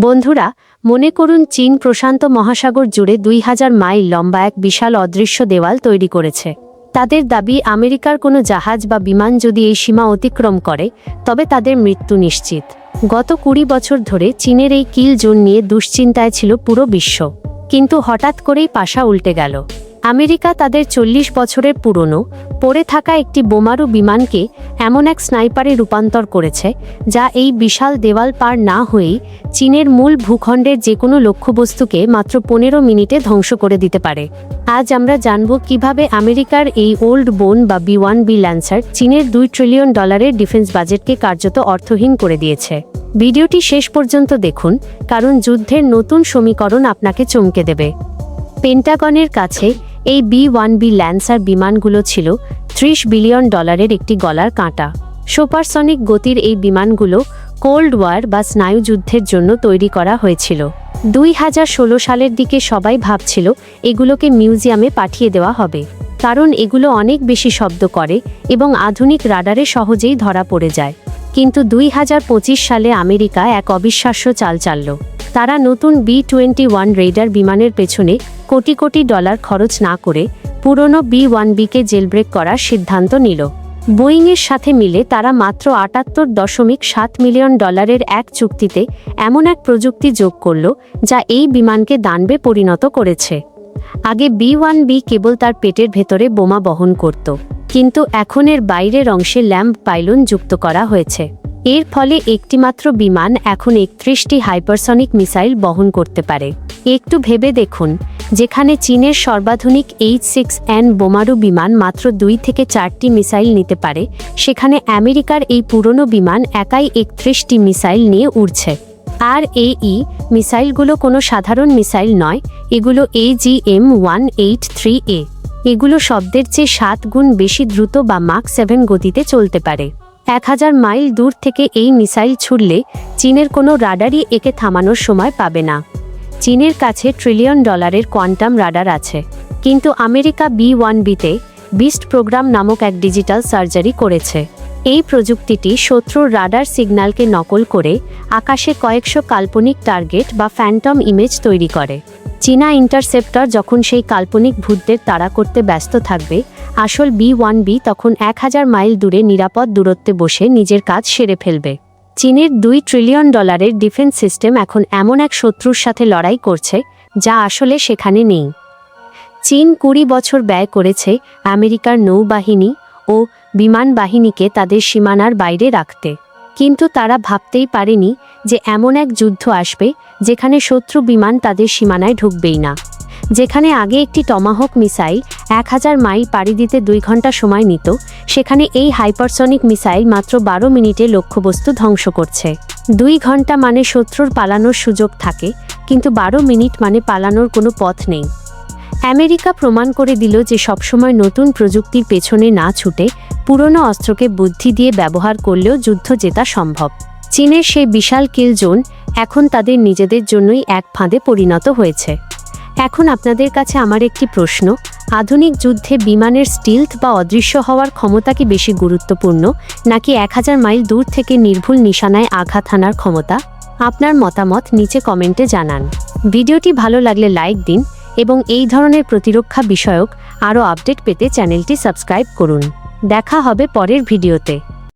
বন্ধুরা, মনে করুন চীন প্রশান্ত মহাসাগর জুড়ে 2000 মাইল লম্বা এক বিশাল অদৃশ্য দেওয়াল তৈরি করেছে। তাদের দাবি, আমেরিকার কোনো জাহাজ বা বিমান যদি এই সীমা অতিক্রম করে তবে তাদের মৃত্যু নিশ্চিত। গত 20 বছর ধরে চীনের এই কিল জোন নিয়ে দুশ্চিন্তায় ছিল পুরো বিশ্ব, কিন্তু হঠাৎ করেই পাশা উল্টে গেল। আমেরিকা তাদের 40 বছরের পুরনো পড়ে থাকা একটি বোমারু বিমানকে এমন এক স্নাইপারে রূপান্তর করেছে যা এই বিশাল দেওয়াল পার না হয়েই চীনের মূল ভূখণ্ডের যে কোনো লক্ষ্যবস্তুকে মাত্র 15 মিনিটে ধ্বংস করে দিতে পারে। আজ আমরা জানব কিভাবে আমেরিকার এই ওল্ড বোন বা B-1B ল্যান্সার চীনের $2 ট্রিলিয়ন ডিফেন্স বাজেটকে কার্যত অর্থহীন করে দিয়েছে। ভিডিওটি শেষ পর্যন্ত দেখুন, কারণ যুদ্ধের নতুন সমীকরণ আপনাকে চমকে দেবে। পেন্টাগনের কাছে এই B-1B ল্যান্সার বিমানগুলো ছিল $30 বিলিয়ন একটি গলার কাঁটা। সুপারসনিক গতির এই বিমানগুলো কোল্ড ওয়ার বা স্নায়ুযুদ্ধের জন্য তৈরি করা হয়েছিল। 2016 সালের দিকে সবাই ভাবছিল এগুলোকে মিউজিয়ামে পাঠিয়ে দেওয়া হবে, কারণ এগুলো অনেক বেশি শব্দ করে এবং আধুনিক রাডারে সহজেই ধরা পড়ে যায়। কিন্তু 2025 সালে আমেরিকা এক অবিশ্বাস্য চাল চালল। তারা নতুন B-21 রেইডার বিমানের পেছনে কোটি কোটি ডলার খরচ না করে পুরনো B-1Bকে জেলব্রেক করার সিদ্ধান্ত নিল। বোয়িংয়ের সাথে মিলে তারা মাত্র $78.7 মিলিয়ন এক চুক্তিতে এমন এক প্রযুক্তি যোগ করল যা এই বিমানকে দানবে পরিণত করেছে। আগে B-1B কেবল তার পেটের ভেতরে বোমা বহন করত, কিন্তু এখন এর বাইরের অংশে ল্যাম্প পাইলন যুক্ত করা হয়েছে। এর ফলে একটিমাত্র বিমান এখন 31টি হাইপারসনিক মিসাইল বহন করতে পারে। একটু ভেবে দেখুন, যেখানে চীনের সর্বাধুনিক H-6N বোমারু বিমান মাত্র 2 থেকে 4টি মিসাইল নিতে পারে, সেখানে আমেরিকার এই পুরনো বিমান একাই 31টি মিসাইল নিয়ে উড়ছে। আর এই মিসাইলগুলো কোনো সাধারণ মিসাইল নয়, এগুলো AGM-183A। এগুলো শব্দের চেয়ে 7 গুণ বেশি দ্রুত বা মাক 7 গতিতে চলতে পারে। 1000 মাইল দূর থেকে এই মিসাইল ছুড়লে চীনের কোনো রাডারই একে থামানোর সময় পাবে না। চীনের কাছে $1 ট্রিলিয়ন কোয়ান্টাম রাডার আছে, কিন্তু আমেরিকা B-1Bতে বিস্ট প্রোগ্রাম নামক এক ডিজিটাল সার্জারি করেছে। এই প্রযুক্তিটি শত্রুর রাডার সিগন্যালকে নকল করে আকাশে কয়েকশো কাল্পনিক টার্গেট বা ফ্যান্টম ইমেজ তৈরি করে। চীনা ইন্টারসেপ্টর যখন সেই কাল্পনিক ভূতদের তাড়া করতে ব্যস্ত থাকবে, আসল B-1B তখন 1000 মাইল দূরে নিরাপদ দূরত্বে বসে নিজের কাজ সেরে ফেলবে। চীনের $2 ট্রিলিয়ন ডিফেন্স সিস্টেম এখন এমন এক শত্রুর সাথে লড়াই করছে যা আসলে সেখানে নেই। চীন 20 বছর ব্যয় করেছে আমেরিকার নৌবাহিনী ও বিমান বাহিনীকে তাদের সীমানার বাইরে রাখতে, কিন্তু তারা ভাবতেই পারেনি যে এমন এক যুদ্ধ আসবে যেখানে শত্রু বিমান তাদের সীমানায় ঢুকবেই না। যেখানে আগে একটি টমাহক মিসাইল 1000 মাইল পাড়ি দিতে 2 ঘন্টা সময় নিত, সেখানে এই হাইপারসনিক মিসাইল মাত্র 12 মিনিটে লক্ষ্যবস্তু ধ্বংস করছে। 2 ঘন্টা মানে শত্রুর পালানোর সুযোগ থাকে, কিন্তু 12 মিনিট মানে পালানোর কোনো পথ নেই। আমেরিকা প্রমাণ করে দিল যে সবসময় নতুন প্রযুক্তির পেছনে না ছুটে পুরনো অস্ত্রকে বুদ্ধি দিয়ে ব্যবহার করলেও যুদ্ধ জেতা সম্ভব। চীনের সেই বিশাল কিল জোন এখন তাদের নিজেদের জন্যই এক ফাঁদে পরিণত হয়েছে। এখন আপনাদের কাছে আমার একটি প্রশ্ন, আধুনিক যুদ্ধে বিমানের স্টিলথ বা অদৃশ্য হওয়ার ক্ষমতা কি বেশি গুরুত্বপূর্ণ, নাকি 1000 মাইল দূর থেকে নির্ভুল নিশানায় আঘাত হানার ক্ষমতা? আপনার মতামত নিচে কমেন্টে জানান। ভিডিওটি ভালো লাগলে লাইক দিন এবং এই ধরনের প্রতিরক্ষা বিষয়ক আরও আপডেট পেতে চ্যানেলটি সাবস্ক্রাইব করুন। দেখা হবে পরের ভিডিওতে।